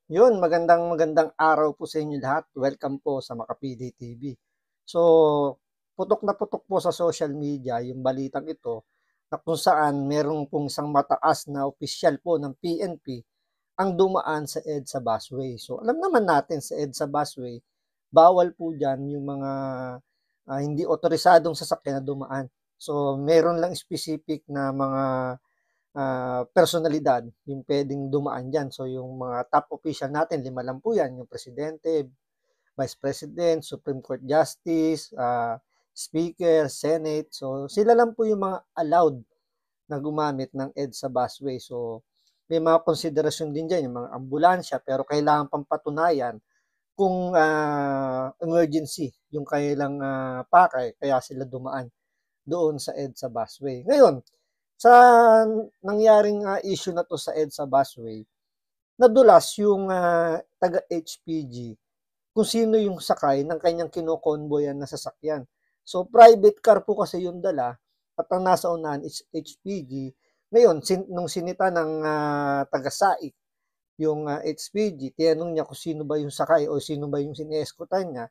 Yun, magandang araw po sa inyo lahat. Welcome po sa Makapili TV. So, putok na putok po sa social media yung balitang ito na kung saan merong pong isang mataas na opisyal po ng PNP ang dumaan sa EDSA busway. So, alam naman natin sa EDSA busway, bawal po dyan yung mga hindi otorisadong sasakyan na dumaan. So, meron lang specific na mga personalidad yung pwedeng dumaan dyan. So, yung mga top official natin, 5 lang po yan, yung Presidente, Vice President, Supreme Court Justice, Speaker, Senate. So, sila lang po yung mga allowed na gumamit ng EDSA busway. So, may mga konsiderasyon din dyan, yung mga ambulansya, pero kailangan pang patunayan kung emergency yung kailang pakay, kaya sila dumaan doon sa EDSA busway. Ngayon, sa nangyaring issue na to sa EDSA busway, nadulas yung taga-HPG kung sino yung sakay ng kanyang kinokonboyan na sasakyan. So, private car po kasi yung dala at ang nasa unahan is HPG. Ngayon, nung sinita ng taga-SAIC, yung HPG, tinanong niya kung sino ba yung sakay o sino ba yung sineskutan niya,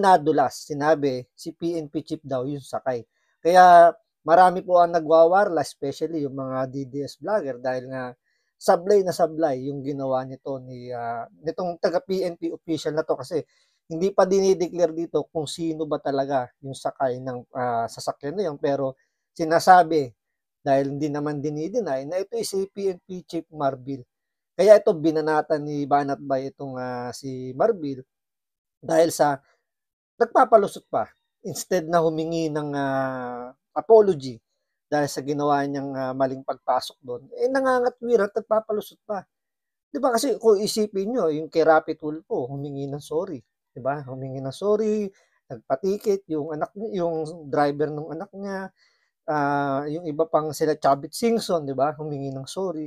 nadulas. Sinabi, si PNP chief daw yung sakay. Kaya marami po ang nagwawarla, especially yung mga DDS vlogger dahil nga sablay na sablay yung ginawa nito nitong taga-PNP official na to kasi hindi pa dinideclare dito kung sino ba talaga yung sakay ng sasakyan na yun, pero sinasabi dahil hindi naman dinideny na ito si PNP Chief Marbil. Kaya ito binanatan ni Banat Bay itong si Marbil dahil sa nagpapalusot pa instead na humingi ng apology dahil sa ginawa niyang maling pagpasok doon, nangangatwiran at nagpapalusot pa. 'Di ba kasi kung isipin niyo, yung kay Rapi Tulfo humingi ng sorry, 'di ba? Humingi ng sorry, nagpatikit yung yung driver ng anak niya, yung iba pang sila Chavit Singson, 'di ba? Humingi ng sorry.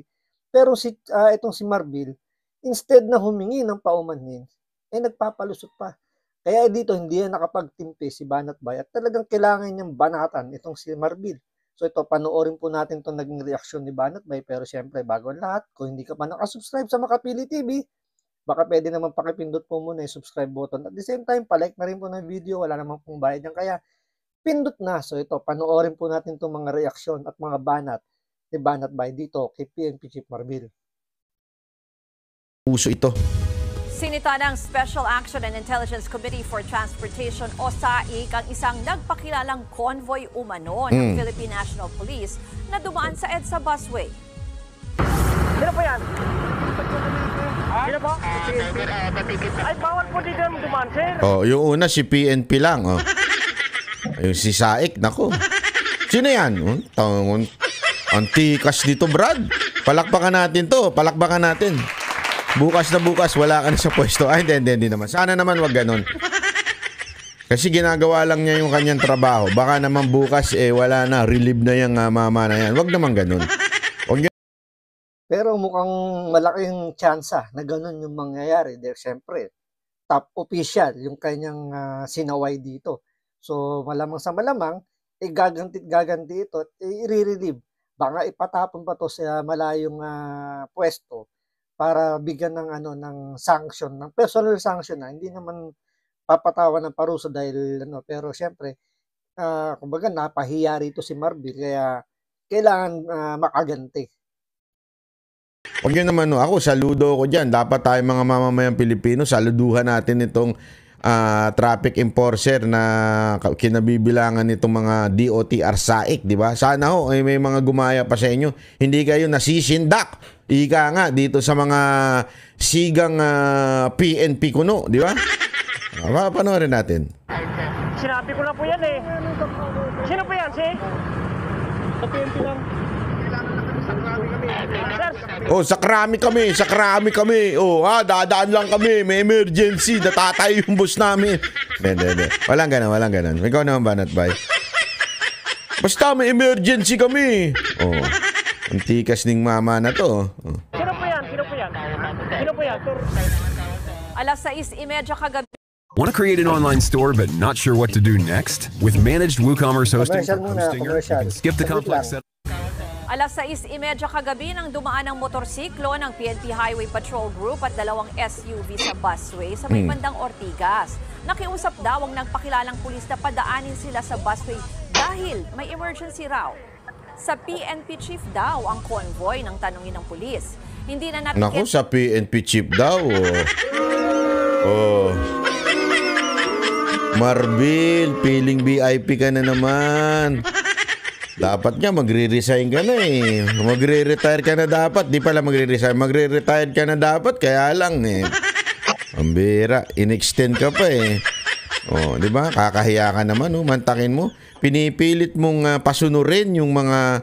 Pero itong si Marbil, instead na humingi ng paumanhin, nagpapalusot pa. Kaya dito hindi na nakapagtimpi si Banat Bay at talagang kailangan niyang banatan itong si Marbil. So ito, panoorin po natin itong naging reaksyon ni Banat Bay. Pero syempre, bago ang lahat, kung hindi ka pa nakasubscribe sa Makapili TV, baka pwede naman pakipindot po muna yung subscribe button. At the same time, palike na rin po ng video. Wala namang pong bayad yan. Kaya pindot na. So ito, panoorin po natin itong mga reaksyon at mga banat ni Banat Bay dito kay PNP Chief Marbil. Puso ito. Sinita ng Special Action and Intelligence Committee for Transportation o SAIC ang isang nagpakilalang convoy umano ng Philippine National Police na dumaan sa EDSA busway. Sino po yan? Sino po? Ay, bawal po dito dumaan, sir. Oh, yung una si PNP lang, oh. Yung si SAIC, nako. Sino yan? Antikas dito, Brad. Palakpakan natin to, palakpakan natin. Bukas na bukas, wala ka na sa pwesto. Ay, hindi naman. Sana naman wag ganon. Kasi ginagawa lang niya yung kanyang trabaho. Baka naman bukas, wala na. Relieve na yung mama na yan. Wag naman ganon. Pero mukhang malaking tsansa na ganon yung mangyayari. Dahil syempre, top official yung kanyang sinaway dito. So, malamang sa malamang, gaganti ito at i-relieve. Baka ipatapon pa to sa malayong pwesto para bigyan ng ng sanction, ng personal sanction na hindi naman papatawan ng parusa dahil pero syempre kumbaga napahiya rito si Marbil kaya kailangan makaganti. Huwag yun naman, no. Ako, saludo ko dyan. Dapat tayo mga mamamayang Pilipino, saluduhan natin itong traffic enforcer na kinabibilangan nitong mga DOTR SAIC, di ba? Sana ho, may mga gumaya pa sa inyo. Hindi kayo nasisindak. Ika nga dito sa mga sigang PNP kuno, di ba? Panoorin natin. Sinabi ko na po yan eh. Sino po yan, si? Sa PNP lang. Oh, sakrami kami. Oh, dadaan lang kami. May emergency. Natatay yung bus namin. Hindi. Walang ganon. Ikaw naman, Banat Bay. Basta may emergency kami. Oh, antikas ning mama na to. Oh. Sino po yan? Alas 6:30 kagabi. Want to create an online store but not sure what to do next? With managed WooCommerce hosting Commercial from muna, Hostinger, you commercial. can skip the Saglit complex lang. setup. 6:30 kagabi nang dumaan ang motorsiklo ng PNP Highway Patrol Group at dalawang SUV sa busway sa may bandang Ortigas. Nakiusap daw ang nagpakilalang pulis na padaanin sila sa busway dahil may emergency raw. Sa PNP chief daw ang convoy ng tanungin ng pulis. Hindi na natin... Naku, sa PNP chief daw. Oh. Marbil, feeling VIP ka na naman. Dapat nga magre-resign ka na eh. Magre-retire ka na dapat. Di pala magre-resign. Magre-retire ka na dapat. Kaya lang eh. Ang bira. In-extend ka pa eh. Oh, di ba? Kakahiya ka naman. Oh. Mantakin mo. Pinipilit mong pasunurin yung mga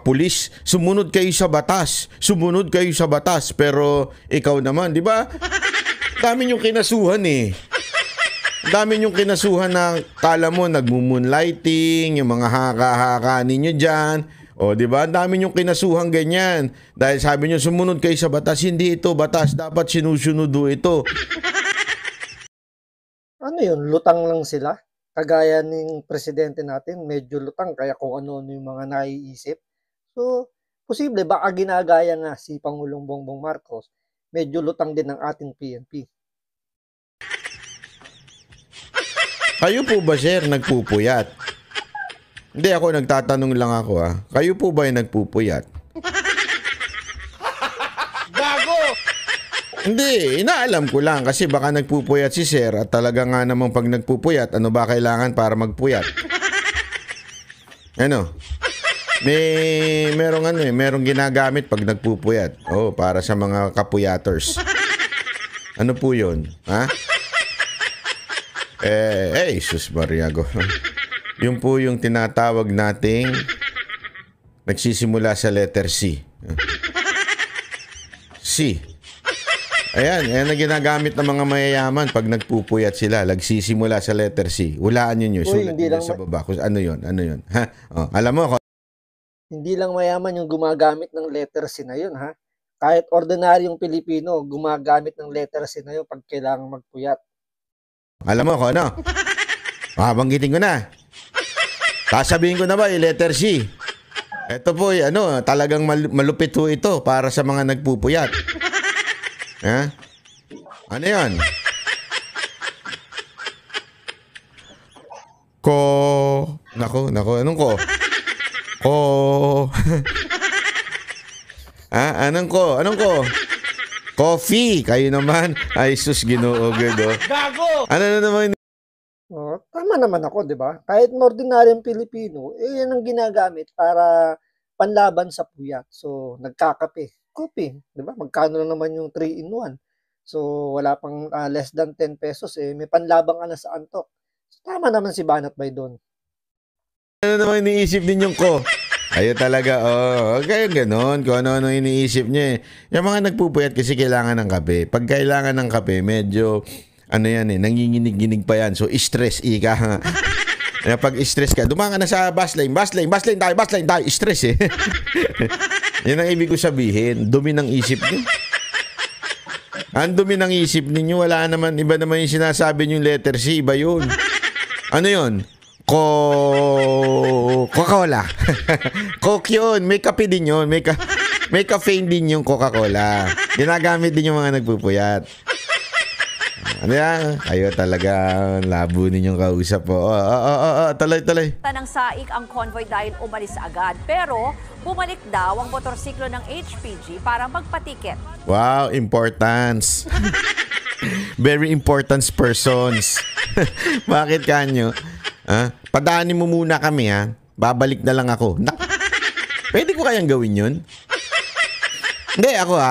pulis. Sumunod kayo sa batas. Sumunod kayo sa batas. Pero ikaw naman, di ba? Dami yung kinasuhan eh. Dami yung kinasuhan na kala mo nagmo-moonlighting, yung mga haka-haka ninyo dyan. O, di ba? Dami yung kinasuhan ganyan. Dahil sabi nyo, sumunod kayo sa batas. Hindi ito batas. Dapat sinusunudo ito. Ano yun? Lutang lang sila? Kagaya ng presidente natin, medyo lutang. Kaya kung ano-ano yung mga naiisip. So, posible, baka ginagaya nga si Pangulong Bongbong Marcos. Medyo lutang din ang ating PNP. Kayo po ba, sir, nagpupuyat? Hindi, ako nagtatanong lang ako ha. Kayo po ba yung nagpupuyat? Bago! Hindi, inaalam ko lang kasi baka nagpupuyat si sir at talaga nga namang pag nagpupuyat, ano ba kailangan para magpuyat? Ano? Merong ginagamit pag nagpupuyat. Oh, para sa mga kapuyaters. Ano po 'yon? Ha? Jesus Maria go. Yung po yung tinatawag nating nagsisimula sa letter C. C. Ayan ang ginagamit ng mga mayayaman pag nagpupuyat sila. Nagsisimula sa letter C. Hulaan nyo. Sulat nyo sa baba. Ano yun? Ha? Oh, alam mo, hindi lang mayaman yung gumagamit ng letter C na yun, ha? Kahit ordinaryong Pilipino, gumagamit ng letter C na yun pag kailangang magpuyat. Alam mo ko, ano? Banggitin ko na. Sasabihin ko na ba, yung letter C. Ito po, talagang malupit po ito para sa mga nagpupuyat. Ha? Ano yan? Nako, anong ko? Anong ko? Coffee, kayo naman. Ay, sus, Ginoo, oh. Gago! Ano na naman? Oh, tama naman ako, di ba? Kahit ordinaryong Pilipino, yan ang ginagamit para panlaban sa puyat. So, nagkakape. Kopi, di ba? Magkano lang naman yung 3-in-1? So, wala pang less than 10 pesos, may panlabang ka na sa antok. So, tama naman si Banat Bay doon. Ano naman iniisip ninyong ko? Ayo talaga, kaya ganon, kung ano-ano iniisip niya eh. Yung mga nagpupuyat kasi kailangan ng kape. Pag kailangan ng kape, medyo, nanginginig-ginig pa yan. So, stress, ika nga. Pag stress ka, dumaan ka na sa bus lane tayo, stress eh. Yan ang ibig ko sabihin, dumi ng isip niyo. Ang dumi ng isip ninyo, wala naman, iba naman yung sinasabi niyong letter C, iba yun. Ano yun? Coca-Cola. Coke yun. May kape din yun. May caffeine din yung Coca-Cola. Ginagamit din yung mga nagpupuyat. Ano yan? Kayo talaga labo ninyong kausap po. Talay. Tanang saik ang convoy dahil umalis agad. Pero bumalik daw ang motorsiklo ng HPG para magpatiket. Wow, importance. Very important persons. Bakit kanyo? Padaanin mo muna kami ha. Babalik na lang ako. Pwede ko kayang gawin yun? Hindi, ako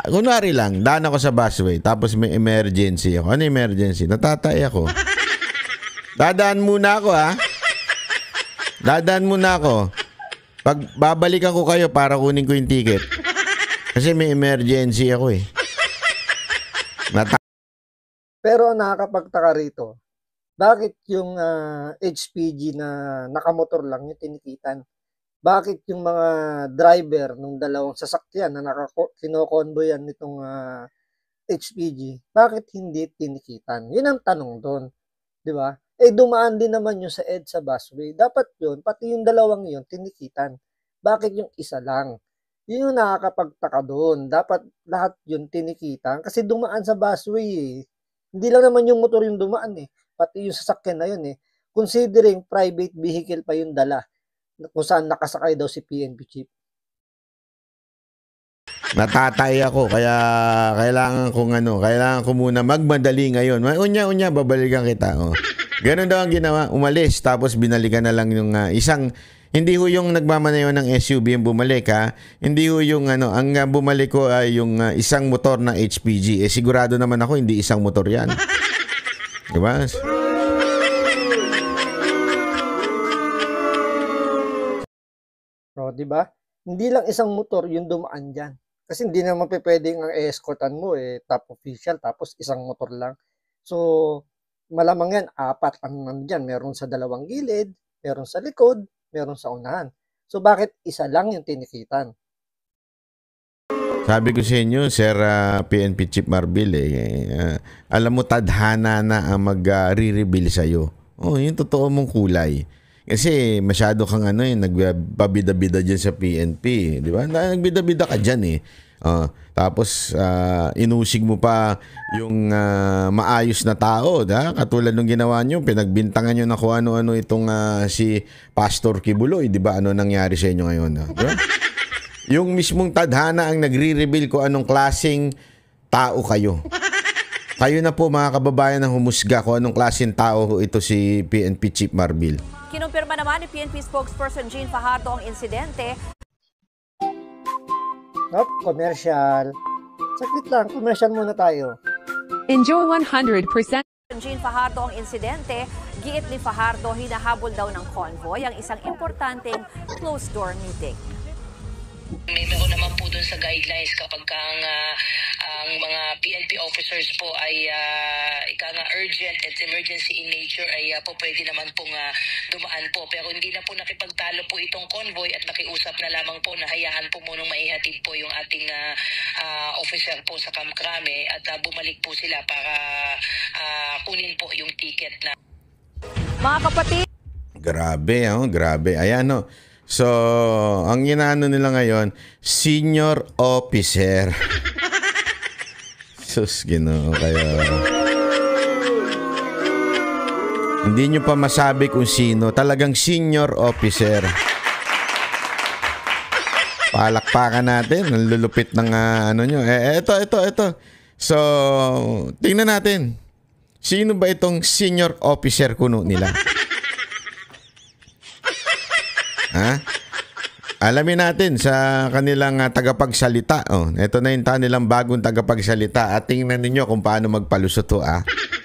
kunwari lang, daan ako sa busway, tapos may emergency ako. Ano emergency? Natatay ako. Dadaan muna ako ha. Dadaan muna ako. Pag babalik ako kayo para kunin ko yung ticket. Kasi may emergency ako eh. Pero nakakapagtaka rito, bakit yung HPG na nakamotor lang yung tinikitan? Bakit yung mga driver ng dalawang sasakyan na kinokonvoyan nitong HPG, bakit hindi tinikitan? Yun ang tanong doon, di ba? dumaan din naman yun sa EDSA busway. Dapat yun, pati yung dalawang yun, tinikitan. Bakit yung isa lang? Yun yung nakakapagtaka doon. Dapat lahat yun tinikitan kasi dumaan sa busway eh. Hindi lang naman yung motor yung dumaan eh. Pati yung sasakyan na yun eh. Considering private vehicle pa yung dala kung saan nakasakay daw si PNP chief. Natatay ako kaya kailangan ko muna magmadali ngayon. Unya, babalikan kita. Oh. Ganun daw ang ginawa, umalis tapos binalikan na lang yung isang, hindi ho yung nagmamanayo ng SUV yung bumalik ha. Hindi ho yung ang bumalik ko ay yung isang motor na HPG. Sigurado naman ako hindi isang motor yan. Diba? So, di ba? Hindi lang isang motor yung dumaan diyan. Kasi hindi naman pwedeng ang escortan mo top official tapos isang motor lang. So, malamang yan, 4 ang nandiyan. Meron sa dalawang gilid, meron sa likod, meron sa unahan. So, bakit isa lang yung tinikitan? Sabi ko sa inyo, Sir PNP Chief Marbil, alam mo, tadhana na ang mag-re-reveal sa'yo. Oh, yung totoo mong kulay. Kasi masyado kang nagbabida-bida dyan sa PNP. Di ba? Nagbida-bida ka dyan eh. Tapos inusig mo pa yung maayos na tao. Katulad ng ginawa nyo, pinagbintangan nyo na kung ano-ano itong si Pastor Kibuloy. Di ba? Ano nangyari sa inyo ngayon? Diba? Yung mismong tadhana ang nagre-reveal ko anong klaseng tao kayo. Kayo na po mga kababayan ang humusga kung anong klaseng tao ito si PNP Chief Marbil. Kinumpirma naman ni PNP spokesperson Jean Fajardo ang insidente. Commercial. Saglit lang, commercial muna tayo. Enjoy 100%. Jean Fajardo ang insidente, giit ni Fajardo hinahabol daw ng convoy ang isang importanteng closed-door meeting. May meron naman po dun sa guidelines kapag ang mga PNP officers po ay urgent at emergency in nature ay po pwede naman pong dumaan po. Pero hindi na po nakipagtalo po itong convoy at nakiusap na lamang po na hayaan po munang maihatid po yung ating officer po sa Camp Crame at bumalik po sila para kunin po yung ticket na. Mga kapatid, Grabe. Ayan So, ang inaano nila ngayon, senior officer. Sus, Ginoo kayo. Hindi nyo pa masabi kung sino. Talagang senior officer. Palakpakan natin. Ang lulupit ng nyo. Ito. So, tingnan natin. Sino ba itong senior officer kuno nila? Alamin natin sa kanilang tagapagsalita. Ito na yung kanilang bagong tagapagsalita at tingnan ninyo kung paano magpalusot to.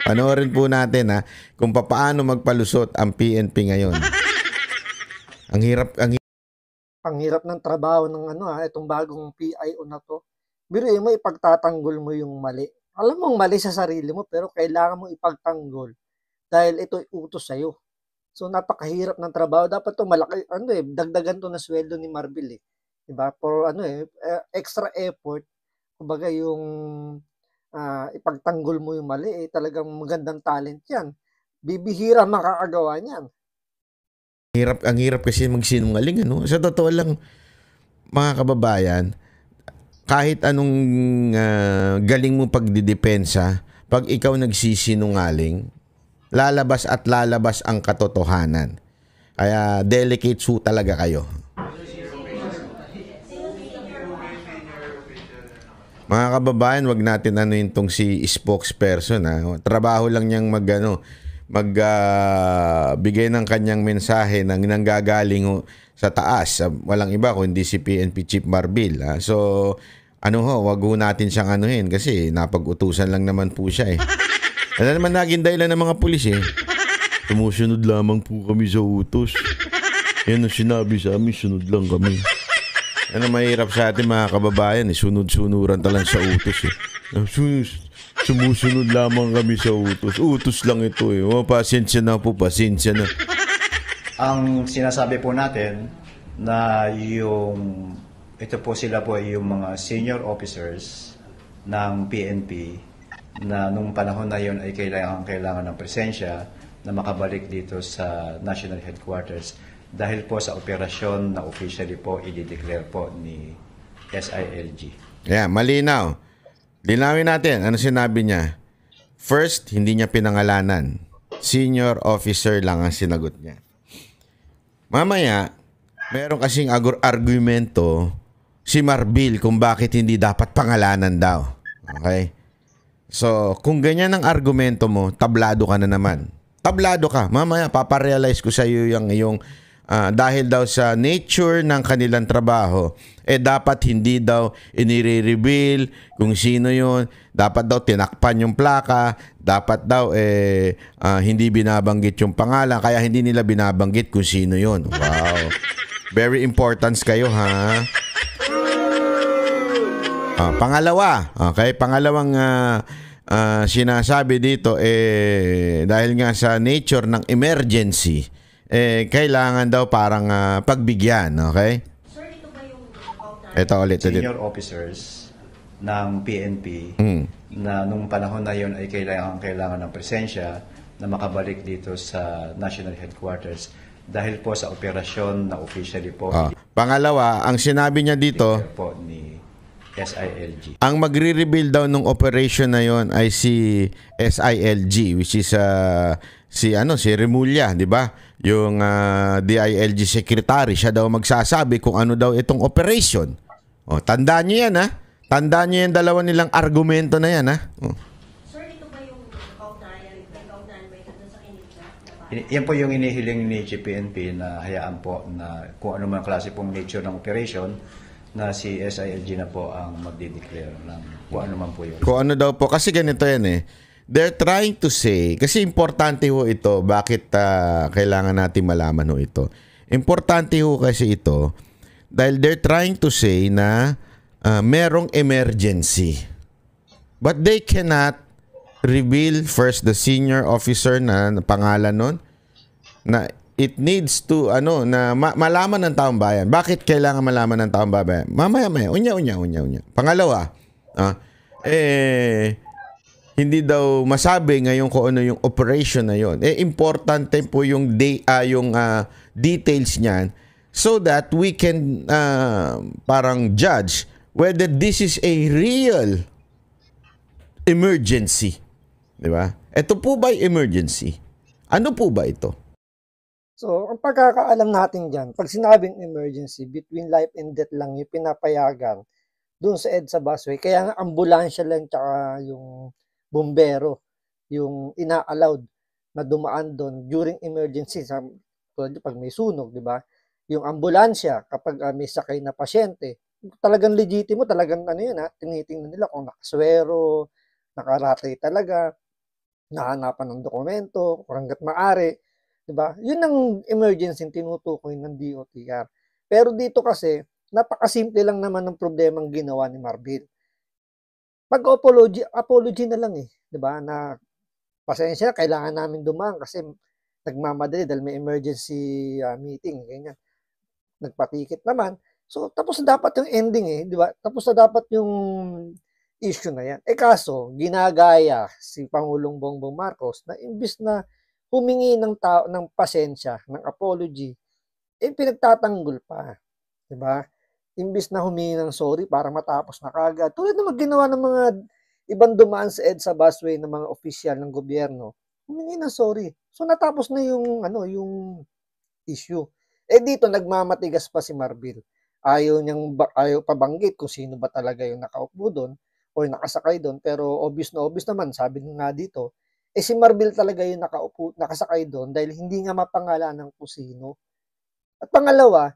Panoorin po natin kung paano magpalusot ang PNP ngayon. Ang hirap ng trabaho ng itong bagong PIO na to. Biruin mo, ipagtatanggol mo yung mali. Alam mong mali sa sarili mo pero kailangan mo ipagtanggol dahil ito'y utos sa'yo. So napakahirap ng trabaho. Dapat to malaki dagdagan to na sweldo ni Marbil Diba? For extra effort. Kumbaga yung ipagtanggol mo yung mali talagang magandang talent 'yan. Bibihira makakagawa niyan. Ang hirap kasi magsinungaling Sa totoo lang mga kababayan, kahit anong galing mo pagdidepensa, pag ikaw nagsisinungaling, lalabas ang katotohanan. Kaya delicate su talaga kayo. Mga kababayan, wag natin itong si spokesperson Trabaho lang niyang bigay ng kanyang mensahe nang nanggagaling sa taas. Walang iba kundi si PNP Chief Marbil. So wag natin siyang anuhin kasi napag-utusan lang naman po siya Ano naman naging dahilan ng mga pulis Sumusunod lamang po kami sa utos. Yan ang sinabi sa amin, sunod lang kami. Ano mahirap sa atin mga kababayan sunod-sunuran talang sa utos Sumusunod lamang kami sa utos. Utos lang ito pasensya na. Ang sinasabi po natin na ito po sila po ay yung mga senior officers ng PNP na nung panahon na yon ay kailangan ng presensya na makabalik dito sa national headquarters dahil po sa operasyon na officially po i-declare po ni SILG. Yeah, malinaw. Linawin natin, ano sinabi niya? First, hindi niya pinangalanan. Senior officer lang ang sinagot niya. Mamaya, meron kasing argumento si Marbil kung bakit hindi dapat pangalanan daw. Okay? So, kung ganyan ang argumento mo, tablado ka na naman. Tablado ka. Mamaya, paparealize ko sa iyo yung iyong dahil daw sa nature ng kanilang trabaho, dapat hindi daw inire-reveal kung sino yun. Dapat daw tinakpan yung plaka. Dapat daw hindi binabanggit yung pangalan. Kaya hindi nila binabanggit kung sino yun. Wow. Very important kayo, ha? Pangalawa, okay? Pangalawang sinasabi dito, dahil nga sa nature ng emergency, kailangan daw parang pagbigyan, okay? Sir, ito ba yung Ito ulit. Senior officers ng PNP na nung panahon na yon ay kailangan ng presensya na makabalik dito sa national headquarters dahil po sa operasyon na officially po Pangalawa, ang sinabi niya dito po ni SILG. Ang magre-reveal daw ng operation na yon ay si SILG, which is si Remulla, di ba? Yung DILG secretary, siya daw magsasabi kung ano daw itong operation. Tandaan niyo yan, ha? Tandaan niyo yung dalawa nilang argumento na yan, ha? Sir, ito ba yung kaugnayan ba ito sa kinita? Yan po yung inihiling ni GPNP na hayaan po na kung ano man klase pong nature ng operation na si SILG na po ang magde-declare ng kung ano man po yun. Kung ano daw po, kasi ganito yan They're trying to say, kasi importante ho ito, bakit kailangan natin malaman ho ito. Importante ho kasi ito, dahil they're trying to say na merong emergency. But they cannot reveal first the senior officer na pangalan nun, na it needs to, na malaman ng taong bayan. Bakit kailangan malaman ng taong bayan? Mamaya, unya. Pangalawa, hindi daw masabi ngayon kung ano yung operation na yon. Importante po yung details niyan so that we can parang judge whether this is a real emergency. Di ba? Ito po ba emergency? Ano po ba ito? So, ang pagkakaalam natin dyan, pag sinabing emergency, between life and death lang yung pinapayagan doon sa EDSA busway. Kaya nga ambulansya lang tsaka yung bumbero yung ina-allowed na dumaan doon during emergency. Pag may sunog, di ba? Yung ambulansya, kapag may sakay na pasyente, talagang legitimo, talagang tinitingnan nila kung nakaswero, nakaratay talaga, nahanapan ng dokumento, kung hanggat maaari. Diba? Yun ang emergency tinutukoy ng DOTR. Pero dito kasi, napakasimple lang naman ng problemang ginawa ni Marbil. Apology na lang diba? Na pasensya, kailangan namin dumaan kasi nagmamadali dahil may emergency meeting, ganyan. Nagpatikit naman. So, tapos na dapat yung ending diba? Tapos na dapat yung issue na yan. Kaso, ginagaya si Pangulong Bongbong Marcos na imbis na humingi ng pasensya, ng apology, pinagtatanggol pa. Diba? Imbis na humingi ng sorry para matapos na kagad. Tulad na ginawa ng mga ibang dumaan sa EDSA busway ng mga opisyal ng gobyerno, humingi ng sorry. So natapos na yung issue. Dito nagmamatigas pa si Marbil. Ayaw pa banggit kung sino ba talaga yung nakaupo doon o nakasakay doon, pero obvious naman, sabi nga dito, si Marbil talaga yung nakasakay doon dahil hindi nga mapangalanan kung sino. At pangalawa,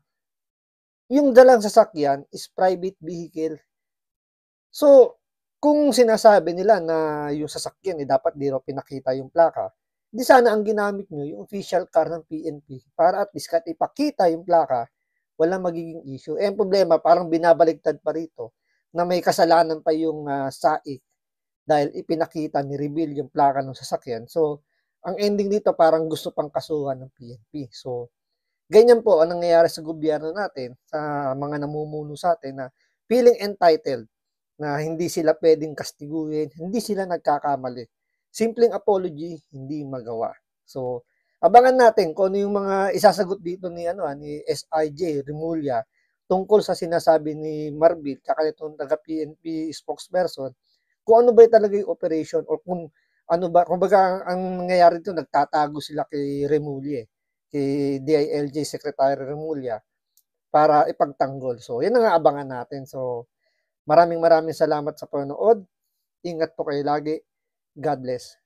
yung dalang sasakyan is private vehicle. So, kung sinasabi nila na yung sasakyan dapat di raw pinakita yung plaka, di sana ang ginamit nyo yung official car ng PNP para at least kahit ipakita yung plaka, walang magiging issue. Ang problema, parang binabaligtad pa rito na may kasalanan pa yung SAIC dahil ipinakita ni reveal yung plaka ng sasakyan. So, ang ending dito parang gusto pang kasuhan ng PNP. So, ganyan po ang nangyayari sa gobyerno natin, sa mga namumuno sa atin na feeling entitled, na hindi sila pwedeng kastiguin, hindi sila nagkakamali. Simpleng apology, hindi magawa. So, abangan natin kung ano yung mga isasagot dito ni SIJ Remulla tungkol sa sinasabi ni Marbil tsaka itong taga-PNP spokesperson, kung ano ba talaga yung operation or kung ano ba, kumbaga ang nangyayari dito, nagtatago sila kay Remulla, kay DILG Secretary Remulla para ipagtanggol. So, yan ang aabangan natin. So, maraming salamat sa panonood. Ingat po kayo lagi. God bless.